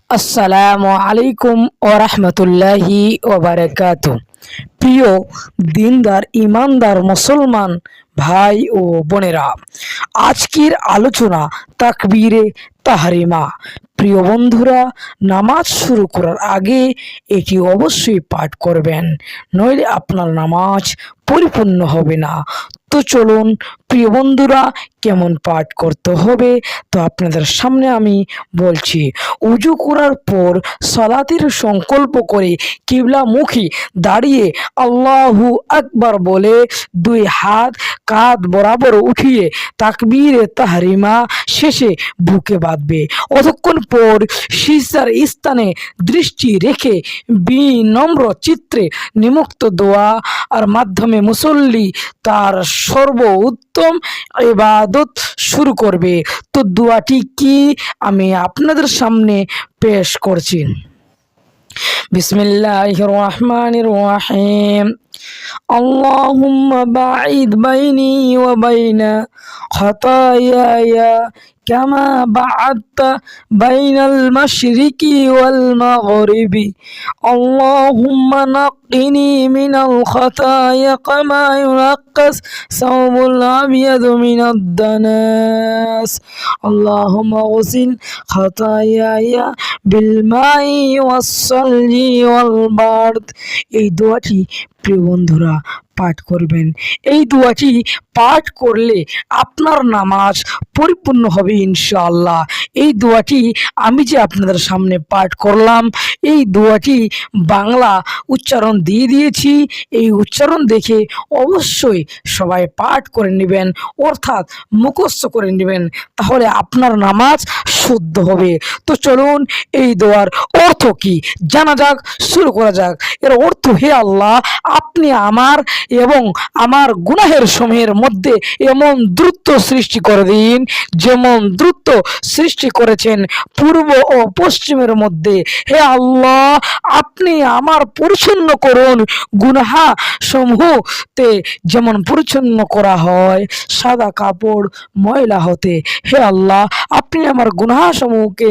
আসসালামু আলাইকুম ওয়া রাহমাতুল্লাহি ওয়া বারাকাতুহু। প্রিয় দিনদার ইমানদার মুসলমান ভাই ও বোনেরা, আজকের আলোচনা তাকবীরে তাহরিমা। প্রিয় বন্ধুরা, নামাজ শুরু করার আগে এটি অবশ্যই পাঠ করবেন, নইলে আপনার নামাজ পরিপূর্ণ হবে না। তো চলুন প্রিয় বন্ধুরা, কেমন পাঠ করতে হবে তো আপনাদের সামনে আমি বলছি। উজু করার পর সালাতের সংকল্প করে কিবলামুখী দাঁড়িয়ে আল্লাহু আকবার বলে দুই হাত কাঁধ বরাবর উঠিয়ে তাকবীরে তাহরিমা শেষে বুকে বাঁধবে। অতক্ষণ পর সিজদার স্থানে দৃষ্টি রেখে বিনম্র চিত্রে নিমুক্ত দোয়া আর মাধ্যমে মুসল্লি তার সর্বোত্তম ইবাদত শুরু করবে। তো দোয়াটি কি আমি আপনাদের সামনে পেশ করছি। বিসমিল্লাহির রহমানির রহিম। আল্লাহুম্মা বাঈদ বাইনি ওয়া বাইনা খাতায়ায়া কামা বা'আদতা বাইনাল মাশরিকি ওয়াল মাগরিবি। আল্লাহুম্মা নাক্কিনি মিনাল খাতায়া কামা ইউনাক্কাস সাওবুল আবিয়াদু মিনাদ দানাস। আল্লাহুম্মা গসিল খাতায়ায়া বিল মাই ওয়াস সালজি ওয়াল বারদ। এই দোয়াটি প্রিয় বন্ধুরা পাঠ করবেন। এই দোয়াটি পাঠ করলে আপনার নামাজ পরিপূর্ণ হবে ইনশাআল্লাহ। এই দোয়াটি আমি যে আপনাদের সামনে পাঠ করলাম, এই দোয়াটি বাংলা উচ্চারণ দিয়ে দিয়েছি। এই উচ্চারণ দেখে অবশ্যই সবাই পাঠ করে নেবেন, অর্থাৎ মুখস্থ করে নেবেন, তাহলে আপনার নামাজ শুদ্ধ হবে। তো চলুন এই দোয়ার অর্থ কি জানা যাক, শুরু করা যাক। এর অর্থ: হে আল্লাহ, আপনি আমার এবং আমার গুনাহের সমূহের মধ্যে এমন দ্রুত সৃষ্টি করে দিন, যেমন দ্রুত সৃষ্টি করেছেন পূর্ব ও পশ্চিমের মধ্যে। হে আল্লাহ, আপনি আমার পরিচ্ছন্ন করুন গুনাহ সমূহতে, যেমন পরিচ্ছন্ন করা হয় সাদা কাপড় ময়লা হতে। হে আল্লাহ, আপনি আমার গুনাহ সমূহকে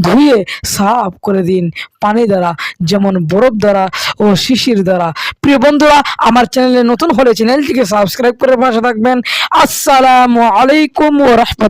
ধুয়ে সাফ করে দিন পানি দ্বারা, যেমন বরফ দ্বারা ও শিশির দ্বারা। প্রিয় বন্ধুরা, আমার চ্যানেলে নতুন হলে চ্যানেলটিকে সাবস্ক্রাইব করে পাশে থাকবেন। আসসালামু আলাইকুম ওয়া রাহমাতুল্লাহ।